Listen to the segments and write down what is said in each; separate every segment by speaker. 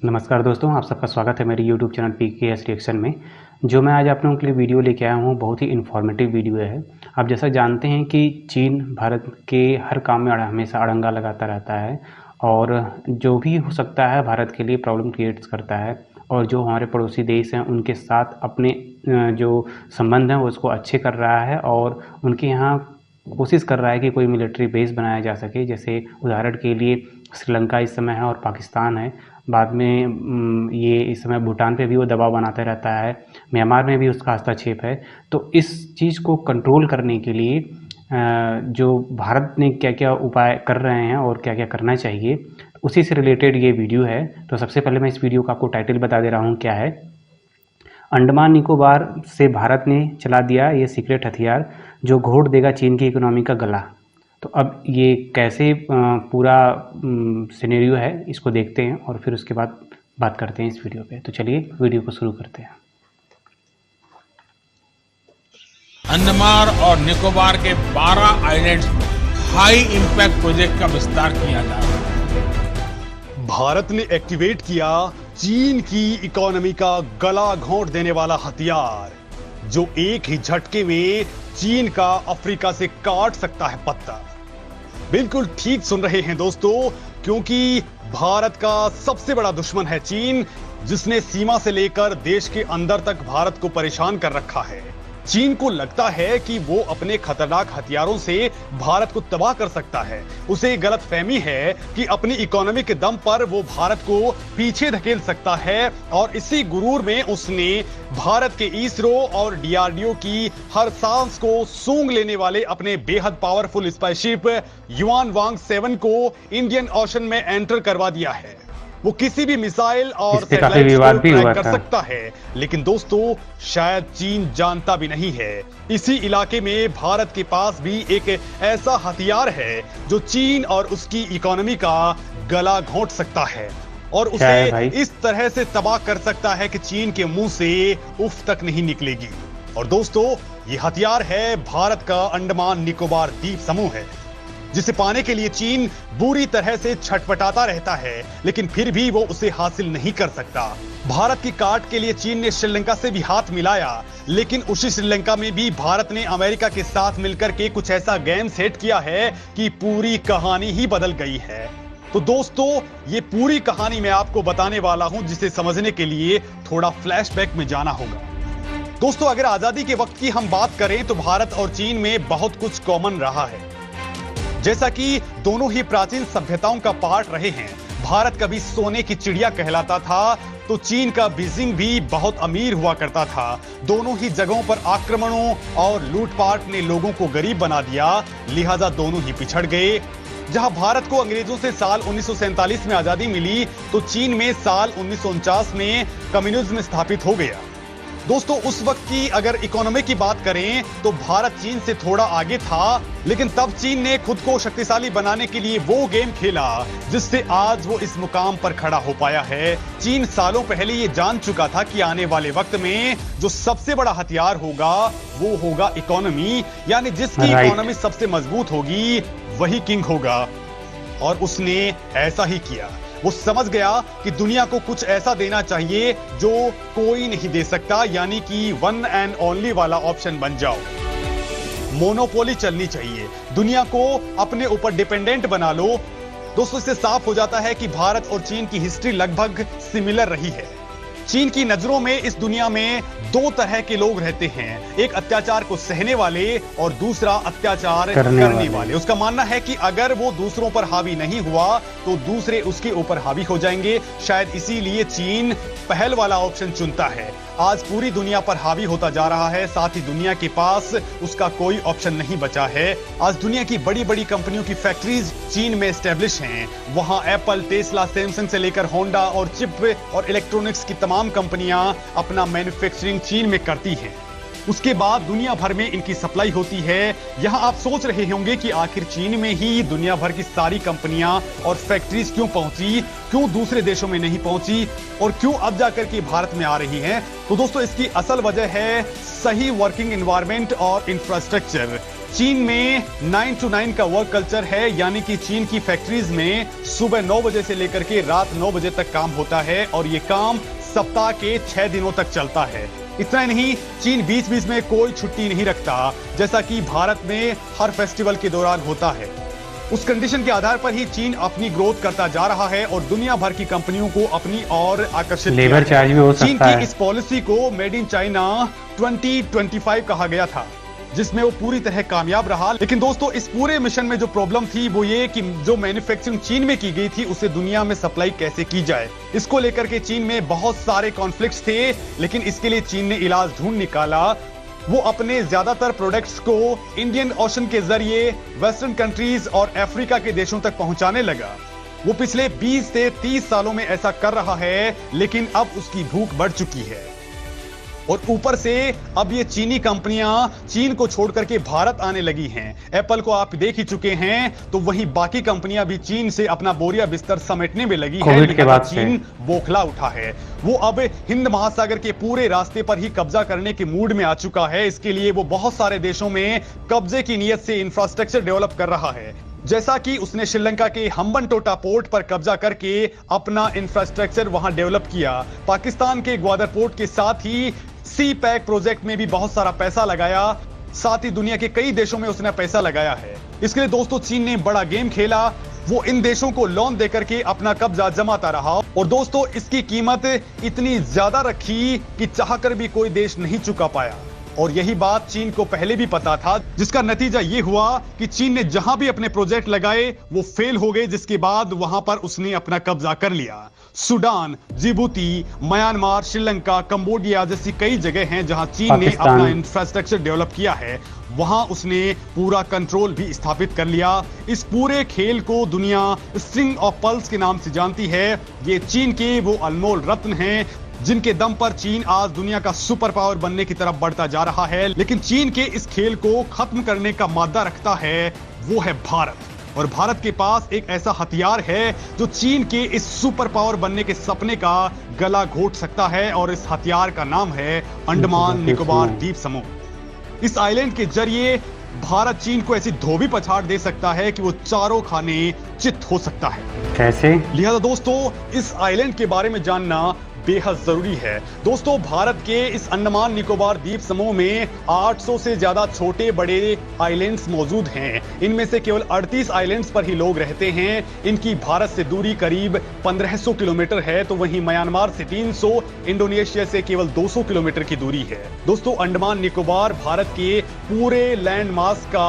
Speaker 1: नमस्कार दोस्तों, आप सबका स्वागत है मेरे YouTube चैनल PKS रिएक्शन में। जो मैं आज आप लोगों के लिए वीडियो लेके आया हूँ, बहुत ही इन्फॉर्मेटिव वीडियो है। आप जैसा जानते हैं कि चीन भारत के हर काम में हमेशा अड़ंगा लगाता रहता है और जो भी हो सकता है भारत के लिए प्रॉब्लम क्रिएट्स करता है। और जो हमारे पड़ोसी देश हैं उनके साथ अपने जो संबंध हैं उसको अच्छे कर रहा है और उनके यहाँ कोशिश कर रहा है कि कोई मिलिट्री बेस बनाया जा सके। जैसे उदाहरण के लिए श्रीलंका इस समय है और पाकिस्तान है। बाद में ये इस समय भूटान पे भी वो दबाव बनाता रहता है, म्यांमार में भी उसका हस्तक्षेप है। तो इस चीज़ को कंट्रोल करने के लिए जो भारत ने क्या क्या उपाय कर रहे हैं और क्या क्या करना चाहिए, उसी से रिलेटेड ये वीडियो है। तो सबसे पहले मैं इस वीडियो का आपको टाइटल बता दे रहा हूँ क्या है। अंडमान निकोबार से भारत ने चला दिया ये सीक्रेट हथियार जो घोट देगा चीन की इकोनॉमी का गला। तो अब ये कैसे पूरा सिनेरियो है, इसको देखते हैं और फिर उसके बाद बात करते हैं इस वीडियो पे। तो चलिए वीडियो को शुरू करते हैं।
Speaker 2: अंडमान और निकोबार के 12 आइलैंड्स में हाई इंपैक्ट प्रोजेक्ट का विस्तार किया जा रहा है।
Speaker 3: भारत ने एक्टिवेट किया चीन की इकोनॉमी का गला घोंट देने वाला हथियार जो एक ही झटके में चीन का अफ्रीका से काट सकता है पत्ता। बिल्कुल ठीक सुन रहे हैं दोस्तों, क्योंकि भारत का सबसे बड़ा दुश्मन है चीन, जिसने सीमा से लेकर देश के अंदर तक भारत को परेशान कर रखा है। चीन को लगता है कि वो अपने खतरनाक हथियारों से भारत को तबाह कर सकता है। उसे गलतफहमी है कि अपनी इकोनॉमी के दम पर वो भारत को पीछे धकेल सकता है और इसी गुरूर में उसने भारत के इसरो और डीआरडीओ की हर सांस को सूंघ लेने वाले अपने बेहद पावरफुल स्पाइसशिप युआन वांग 7 को इंडियन ओशन में एंटर करवा दिया है। वो किसी भी मिसाइल और सैटेलाइट को ट्रैक कर सकता है, लेकिन दोस्तों शायद चीन जानता भी नहीं है इसी इलाके में भारत के पास भी एक ऐसा हथियार है जो चीन और उसकी इकोनॉमी का गला घोंट सकता है और उसे इस तरह से तबाह कर सकता है कि चीन के मुंह से उफ तक नहीं निकलेगी। और दोस्तों ये हथियार है भारत का अंडमान निकोबार द्वीप समूह है, जिसे पाने के लिए चीन बुरी तरह से छटपटाता रहता है, लेकिन फिर भी वो उसे हासिल नहीं कर सकता। भारत की काट के लिए चीन ने श्रीलंका से भी हाथ मिलाया, लेकिन उसी श्रीलंका में भी भारत ने अमेरिका के साथ मिलकर के कुछ ऐसा गेम सेट किया है कि पूरी कहानी ही बदल गई है। तो दोस्तों ये पूरी कहानी मैं आपको बताने वाला हूं, जिसे समझने के लिए थोड़ा फ्लैशबैक में जाना होगा। दोस्तों अगर आजादी के वक्त की हम बात करें तो भारत और चीन में बहुत कुछ कॉमन रहा है, जैसा कि दोनों ही प्राचीन सभ्यताओं का पार्ट रहे हैं। भारत कभी सोने की चिड़िया कहलाता था तो चीन का बीजिंग भी बहुत अमीर हुआ करता था। दोनों ही जगहों पर आक्रमणों और लूटपाट ने लोगों को गरीब बना दिया, लिहाजा दोनों ही पिछड़ गए। जहां भारत को अंग्रेजों से साल 1947 में आजादी मिली तो चीन में साल 1949 में कम्युनिज्म स्थापित हो गया। दोस्तों उस वक्त की अगर इकोनॉमी की बात करें तो भारत चीन से थोड़ा आगे था, लेकिन तब चीन ने खुद को शक्तिशाली बनाने के लिए वो गेम खेला जिससे आज वो इस मुकाम पर खड़ा हो पाया है। चीन सालों पहले ये जान चुका था कि आने वाले वक्त में जो सबसे बड़ा हथियार होगा वो होगा इकोनॉमी, यानी जिसकी इकोनॉमी सबसे मजबूत होगी वही किंग होगा। और उसने ऐसा ही किया। वो समझ गया कि दुनिया को कुछ ऐसा देना चाहिए जो कोई नहीं दे सकता, यानी कि वन एंड ओनली वाला ऑप्शन बन जाओ। मोनोपोली चलनी चाहिए, दुनिया को अपने ऊपर डिपेंडेंट बना लो। दोस्तों इससे साफ हो जाता है कि भारत और चीन की हिस्ट्री लगभग सिमिलर रही है। चीन की नजरों में इस दुनिया में दो तरह के लोग रहते हैं, एक अत्याचार को सहने वाले और दूसरा अत्याचार करने वाले। उसका मानना है कि अगर वो दूसरों पर हावी नहीं हुआ तो दूसरे उसके ऊपर हावी हो जाएंगे। शायद इसीलिए चीन पहल वाला ऑप्शन चुनता है। आज पूरी दुनिया पर हावी होता जा रहा है, साथ ही दुनिया के पास उसका कोई ऑप्शन नहीं बचा है। आज दुनिया की बड़ी बड़ी कंपनियों की फैक्ट्रीज चीन में एस्टेब्लिश हैं। वहां एप्पल, टेस्ला, सैमसंग से लेकर होंडा और चिप और इलेक्ट्रॉनिक्स की तमाम कंपनियां अपना मैन्युफैक्चरिंग चीन में करती हैं। उसके बाद दुनिया भर में इनकी सप्लाई होती है। यहां आप सोच रहे होंगे कि आखिर चीन में ही दुनिया भर की सारी कंपनियां और फैक्ट्रीज क्यों पहुंची, क्यों दूसरे देशों में नहीं पहुंची और क्यों अब जाकर के भारत में आ रही हैं। तो दोस्तों इसकी असल वजह है सही वर्किंग एनवायरनमेंट और इंफ्रास्ट्रक्चर। चीन में 9 to 9 का वर्क कल्चर है, यानी कि चीन की फैक्ट्रीज में सुबह 9 बजे से लेकर के रात 9 बजे तक काम होता है और ये काम सप्ताह के 6 दिनों तक चलता है। इतना ही नहीं, चीन बीच बीच में कोई छुट्टी नहीं रखता, जैसा कि भारत में हर फेस्टिवल के दौरान होता है। उस कंडीशन के आधार पर ही चीन अपनी ग्रोथ करता जा रहा है और दुनिया भर की कंपनियों को अपनी ओर आकर्षित किया
Speaker 1: लेबर चार्ज भी हो सकता है।
Speaker 3: चीन की इस पॉलिसी को मेड इन चाइना 2025 कहा गया था, जिसमें वो पूरी तरह कामयाब रहा। लेकिन दोस्तों, इस पूरे मिशन में जो प्रॉब्लम थी वो ये कि जो मैन्युफैक्चरिंग चीन में की गई थी उसे दुनिया में सप्लाई कैसे की जाए। इसको लेकर के चीन में बहुत सारे कॉन्फ्लिक्ट्स थे, लेकिन इसके लिए चीन ने इलाज ढूंढ निकाला। वो अपने ज्यादातर प्रोडक्ट्स को इंडियन ओशन के जरिए वेस्टर्न कंट्रीज और अफ्रीका के देशों तक पहुंचाने लगा। वो पिछले 20 से 30 सालों में ऐसा कर रहा है, लेकिन अब उसकी भूख बढ़ चुकी है और ऊपर से अब ये चीनी कंपनियां चीन को छोड़ करके भारत आने लगी हैं। एप्पल को आप देख ही चुके हैं, तो वहीं बाकी कंपनियां भी चीन से अपना बोरिया बिस्तर समेटने में लगी है।
Speaker 1: कोविड के बाद
Speaker 3: चीन बौखला उठा है। वो अब हिंद महासागर के पूरे रास्ते पर ही कब्जा करने के मूड में आ चुका है। इसके लिए वो बहुत सारे देशों में कब्जे की नीयत से इंफ्रास्ट्रक्चर डेवलप कर रहा है, जैसा कि उसने श्रीलंका के हम्बनटोटा पोर्ट पर कब्जा करके अपना इंफ्रास्ट्रक्चर वहां डेवलप किया। पाकिस्तान के ग्वादर पोर्ट के साथ ही सी पैक प्रोजेक्ट में भी बहुत सारा पैसा लगाया, साथ ही दुनिया के कई देशों में उसने पैसा लगाया है। इसके लिए दोस्तों चीन ने बड़ा गेम खेला। वो इन देशों को लोन देकर के अपना कब्जा जमाता रहा और दोस्तों इसकी कीमत इतनी ज्यादा रखी कि चाहकर भी कोई देश नहीं चुका पाया। और यही बात चीन को पहले भी पता था, जिसका नतीजा ये हुआ कि चीन ने जहां भी अपने प्रोजेक्ट लगाए वो फेल हो गए, जिसके बाद वहां पर उसने अपना कब्जा कर लिया। Sudan, Djibouti, Myanmar, Sri Lanka, Cambodia जैसी कई जगह हैं जहां चीन ने अपना इंफ्रास्ट्रक्चर डेवलप किया है, वहां उसने पूरा कंट्रोल भी स्थापित कर लिया। इस पूरे खेल को दुनिया स्ट्रिंग ऑफ पर्ल्स के नाम से जानती है। ये चीन के वो अनमोल रत्न हैं जिनके दम पर चीन आज दुनिया का सुपर पावर बनने की तरफ बढ़ता जा रहा है। लेकिन चीन के इस खेल को खत्म करने का मादा रखता है, वो है भारत। और भारत के पास एक ऐसा हथियार है जो चीन के इस सुपर पावर बनने के सपने का गला घोट सकता है, और इस हथियार का नाम है अंडमान निकोबार द्वीप समूह। इस आइलैंड के जरिए भारत चीन को ऐसी धोबी पछाड़ दे सकता है कि वो चारों खाने चित हो सकता है।
Speaker 1: कैसे?
Speaker 3: लिहाजा दोस्तों इस आइलैंड के बारे में जानना बेहद जरूरी है। दोस्तों भारत के इस अंडमान निकोबार द्वीप समूह में 800 से ज्यादा छोटे बड़े आइलैंड्स मौजूद हैं। इनमें से केवल 38 आइलैंड्स पर ही लोग रहते हैं। इनकी भारत से दूरी करीब 1500 किलोमीटर है, तो वहीं म्यांमार से 300, इंडोनेशिया से केवल 200 किलोमीटर की दूरी है। दोस्तों अंडमान निकोबार भारत के पूरे लैंड मास का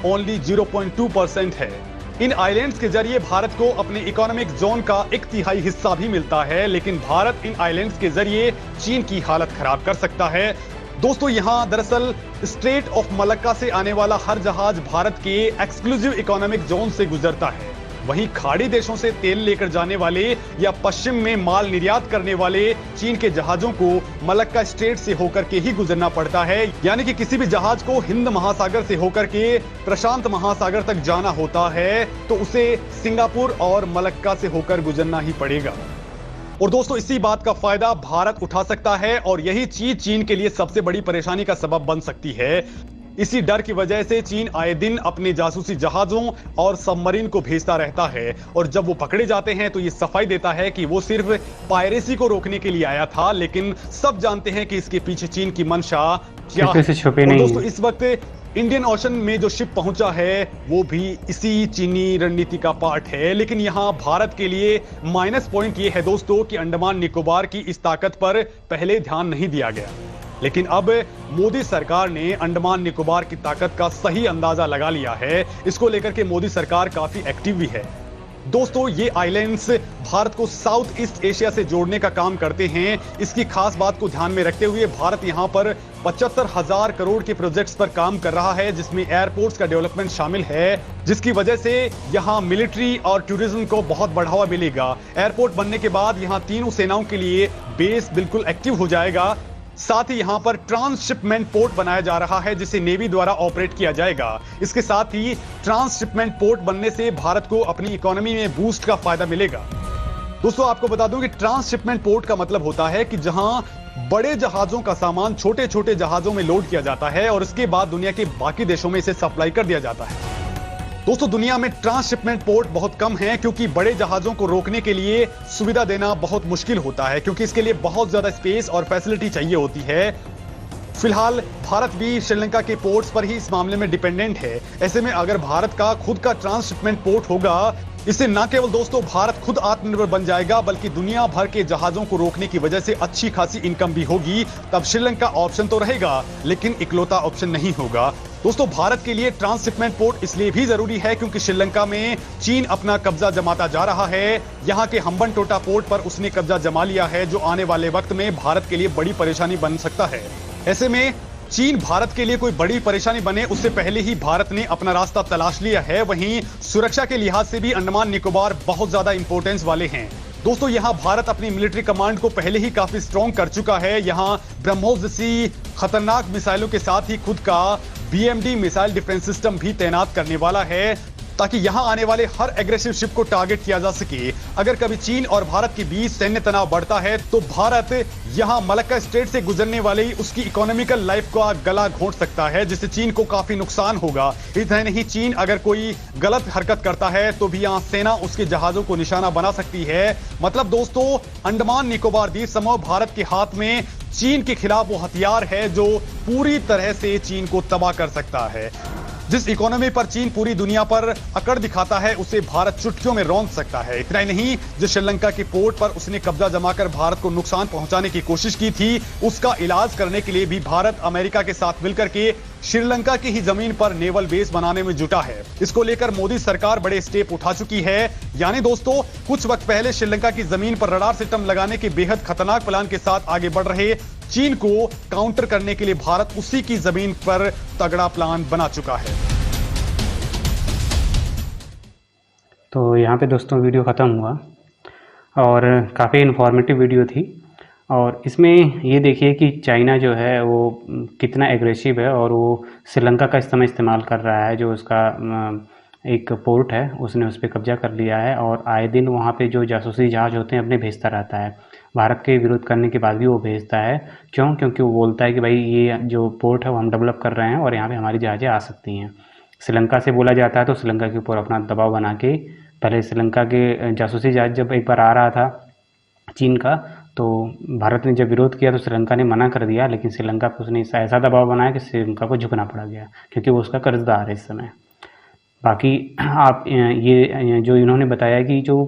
Speaker 3: ओनली 0.2% है। इन आइलैंड्स के जरिए भारत को अपने इकोनॉमिक जोन का 1/3 हिस्सा भी मिलता है, लेकिन भारत इन आइलैंड्स के जरिए चीन की हालत खराब कर सकता है। दोस्तों यहां दरअसल स्ट्रेट ऑफ मलक्का से आने वाला हर जहाज भारत के एक्सक्लूसिव इकोनॉमिक जोन से गुजरता है। वहीं खाड़ी देशों से तेल लेकर जाने वाले या पश्चिम में माल निर्यात करने वाले चीन के जहाजों को मलक्का स्ट्रेट से होकर के ही गुजरना पड़ता है। यानी कि किसी भी जहाज को हिंद महासागर से होकर के प्रशांत महासागर तक जाना होता है तो उसे सिंगापुर और मलक्का से होकर गुजरना ही पड़ेगा। और दोस्तों इसी बात का फायदा भारत उठा सकता है और यही चीज चीन के लिए सबसे बड़ी परेशानी का सबब बन सकती है। इसी डर की वजह से चीन आए दिन अपने जासूसी जहाजों और सबमरीन को भेजता रहता है, और जब वो पकड़े जाते हैं तो ये सफाई देता है कि वो सिर्फ पायरेसी को रोकने के लिए आया था, लेकिन सब जानते हैं कि इसके पीछे चीन की मंशा क्या है। दोस्तों इस वक्त इंडियन ओशन में जो शिप पहुंचा है वो भी इसी चीनी रणनीति का पार्ट है। लेकिन यहां भारत के लिए माइनस पॉइंट ये है दोस्तों कि अंडमान निकोबार की इस ताकत पर पहले ध्यान नहीं दिया गया, लेकिन अब मोदी सरकार ने अंडमान निकोबार की ताकत का सही अंदाजा लगा लिया है। इसको लेकर के मोदी सरकार काफी एक्टिव भी है। दोस्तों ये आइलैंड्स भारत को साउथ ईस्ट एशिया से जोड़ने का काम करते हैं। इसकी खास बात को ध्यान में रखते हुए भारत यहां पर 75,000 करोड़ के प्रोजेक्ट्स पर काम कर रहा है, जिसमें एयरपोर्ट्स का डेवलपमेंट शामिल है, जिसकी वजह से यहां मिलिट्री और टूरिज्म को बहुत बढ़ावा मिलेगा। एयरपोर्ट बनने के बाद यहां तीनों सेनाओं के लिए बेस बिल्कुल एक्टिव हो जाएगा। साथ ही यहां पर ट्रांसशिपमेंट पोर्ट बनाया जा रहा है जिसे नेवी द्वारा ऑपरेट किया जाएगा। इसके साथ ही ट्रांसशिपमेंट पोर्ट बनने से भारत को अपनी इकोनॉमी में बूस्ट का फायदा मिलेगा। दोस्तों आपको बता दूं कि ट्रांसशिपमेंट पोर्ट का मतलब होता है कि जहां बड़े जहाजों का सामान छोटे छोटे जहाजों में लोड किया जाता है और इसके बाद दुनिया के बाकी देशों में इसे सप्लाई कर दिया जाता है। दोस्तों, दुनिया में ट्रांसशिपमेंट पोर्ट बहुत कम है क्योंकि बड़े जहाजों को रोकने के लिए सुविधा देना बहुत मुश्किल होता है, क्योंकि इसके लिए बहुत ज्यादा स्पेस और फैसिलिटी चाहिए होती है। फिलहाल भारत भी श्रीलंका के पोर्ट्स पर ही इस मामले में डिपेंडेंट है। ऐसे में अगर भारत का खुद का ट्रांसशिपमेंट पोर्ट होगा, इससे न केवल दोस्तों भारत खुद आत्मनिर्भर बन जाएगा, बल्कि दुनिया भर के जहाजों को रोकने की वजह से अच्छी खासी इनकम भी होगी। तब श्रीलंका ऑप्शन तो रहेगा, लेकिन इकलौता ऑप्शन नहीं होगा। दोस्तों, भारत के लिए ट्रांसशिपमेंट पोर्ट इसलिए भी जरूरी है क्योंकि श्रीलंका में चीन अपना कब्जा जमाता जा रहा है। यहां के हम्बनटोटा पोर्ट पर उसने कब्जा जमा लिया है, जो आने वाले वक्त में भारत के लिए बड़ी परेशानी बन सकता है। ऐसे में चीन भारत के लिए कोई बड़ी परेशानी बने उससे पहले ही भारत ने अपना रास्ता तलाश लिया है। वहीं सुरक्षा के लिहाज से भी अंडमान निकोबार बहुत ज्यादा इंपॉर्टेंस वाले हैं। दोस्तों, यहां भारत अपनी मिलिट्री कमांड को पहले ही काफी स्ट्रॉन्ग कर चुका है। यहां ब्रह्मोस जैसी खतरनाक मिसाइलों के साथ ही खुद का BMD मिसाइल डिफेंस सिस्टम भी तैनात करने वाला है, ताकि यहां आने वाले हर एग्रेसिव शिप को टारगेट किया जा सके। अगर कभी चीन और भारत के बीच सैन्य तनाव बढ़ता है तो भारत यहां मलक्का स्ट्रेट से गुजरने वाली उसकी इकोनॉमिकल लाइफ का गला घोंट सकता है, जिससे चीन को काफी नुकसान होगा। इतना नहीं, चीन अगर कोई गलत हरकत करता है तो भी यहां सेना उसके जहाजों को निशाना बना सकती है। मतलब दोस्तों, अंडमान निकोबार द्वीप समूह भारत के हाथ में चीन के खिलाफ वो हथियार है जो पूरी तरह से चीन को तबाह कर सकता है। जिस इकोनॉमी पर चीन पूरी दुनिया पर अकड़ दिखाता है, उसे भारत चुटकियों में रौंद सकता है। इतना ही नहीं, जिस श्रीलंका के पोर्ट पर उसने कब्जा जमाकर भारत को नुकसान पहुंचाने की कोशिश की थी, उसका इलाज करने के लिए भी भारत अमेरिका के साथ मिलकर के श्रीलंका की ही जमीन पर नेवल बेस बनाने में जुटा है। इसको लेकर मोदी सरकार बड़े स्टेप उठा चुकी है। यानी दोस्तों, कुछ वक्त पहले श्रीलंका की जमीन पर रडार सिस्टम लगाने के बेहद खतरनाक प्लान के साथ आगे बढ़ रहे चीन को काउंटर करने के लिए भारत उसी की जमीन पर तगड़ा प्लान बना चुका है।
Speaker 1: तो यहाँ पे दोस्तों वीडियो ख़त्म हुआ और काफ़ी इन्फॉर्मेटिव वीडियो थी। और इसमें ये देखिए कि चाइना जो है वो कितना एग्रेसिव है और वो श्रीलंका का इस समय इस्तेमाल कर रहा है। जो उसका एक पोर्ट है उसने उस पर कब्जा कर लिया है और आए दिन वहाँ पे जो जासूसी जहाज़ होते हैं अपने भेजता रहता है। भारत के विरोध करने के बाद भी वो भेजता है। क्यों? क्योंकि वो बोलता है कि भाई ये जो पोर्ट है वो हम डेवलप कर रहे हैं और यहाँ पे हमारी जहाज़ें आ सकती हैं। श्रीलंका से बोला जाता है तो श्रीलंका के ऊपर अपना दबाव बना के, पहले श्रीलंका के जासूसी जहाज जब एक बार आ रहा था चीन का, तो भारत ने जब विरोध किया तो श्रीलंका ने मना कर दिया, लेकिन श्रीलंका पर उसने ऐसा दबाव बनाया कि श्रीलंका को झुकना पड़ गया, क्योंकि वो उसका कर्जदार है इस समय। बाकी आप ये जो इन्होंने बताया कि जो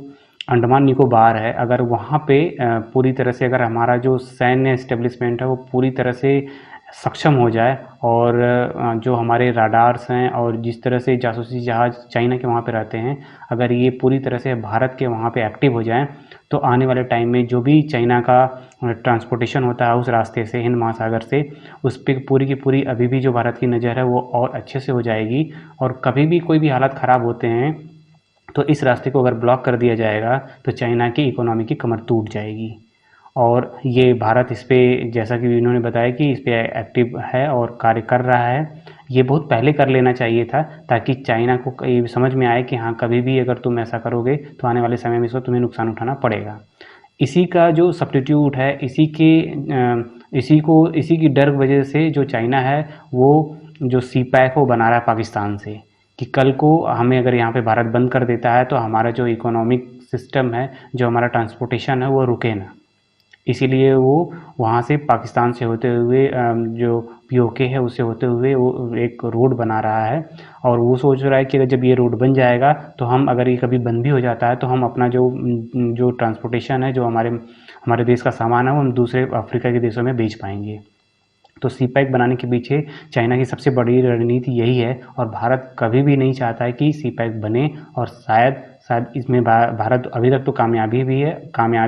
Speaker 1: अंडमान निकोबार है, अगर वहाँ पे पूरी तरह से अगर हमारा जो सैन्य एस्टेब्लिशमेंट है वो पूरी तरह से सक्षम हो जाए और जो हमारे राडार्स हैं और जिस तरह से जासूसी जहाज़ चाइना के वहाँ पे रहते हैं, अगर ये पूरी तरह से भारत के वहाँ पे एक्टिव हो जाएं तो आने वाले टाइम में जो भी चाइना का ट्रांसपोर्टेशन होता है उस रास्ते से, हिंद महासागर से, उस पर पूरी की पूरी अभी भी जो भारत की नज़र है वो और अच्छे से हो जाएगी। और कभी भी कोई भी हालात ख़राब होते हैं तो इस रास्ते को अगर ब्लॉक कर दिया जाएगा तो चाइना की इकोनॉमी की कमर टूट जाएगी। और ये भारत इस पर, जैसा कि इन्होंने बताया कि इस पर एक्टिव है और कार्य कर रहा है। ये बहुत पहले कर लेना चाहिए था ताकि चाइना को ये समझ में आए कि हाँ, कभी भी अगर तुम ऐसा करोगे तो आने वाले समय में इसको तुम्हें नुकसान उठाना पड़ेगा। इसी का जो सब्स्टिट्यूट है, इसी की डर वजह से जो चाइना है वो जो CPEC वो बना रहा है पाकिस्तान से, कि कल को हमें अगर यहाँ पे भारत बंद कर देता है तो हमारा जो इकोनॉमिक सिस्टम है, जो हमारा ट्रांसपोर्टेशन है वो रुके ना। इसीलिए वो वहाँ से पाकिस्तान से होते हुए जो POK है उससे होते हुए वो एक रोड बना रहा है। और वो सोच रहा है कि जब ये रोड बन जाएगा तो हम, अगर ये कभी बंद भी हो जाता है तो हम अपना जो ट्रांसपोर्टेशन है, जो हमारे देश का सामान है, वो हम दूसरे अफ्रीका के देशों में बेच पाएंगे। तो CPEC बनाने के पीछे चाइना की सबसे बड़ी रणनीति यही है और भारत कभी भी नहीं चाहता है कि CPEC बने। और शायद इसमें भारत अभी तक तो कामयाबी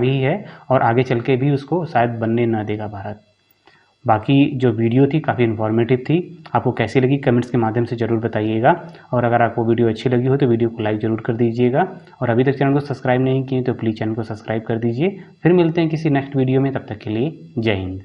Speaker 1: ही है और आगे चल के भी उसको शायद बनने न देगा भारत। बाकी जो वीडियो थी काफ़ी इन्फॉर्मेटिव थी। आपको कैसी लगी कमेंट्स के माध्यम से ज़रूर बताइएगा। और अगर आपको वीडियो अच्छी लगी हो तो वीडियो को लाइक ज़रूर कर दीजिएगा। और अभी तक चैनल को सब्सक्राइब नहीं किए तो प्लीज़ चैनल को सब्सक्राइब कर दीजिए। फिर मिलते हैं किसी नेक्स्ट वीडियो में, तब तक के लिए जय हिंद।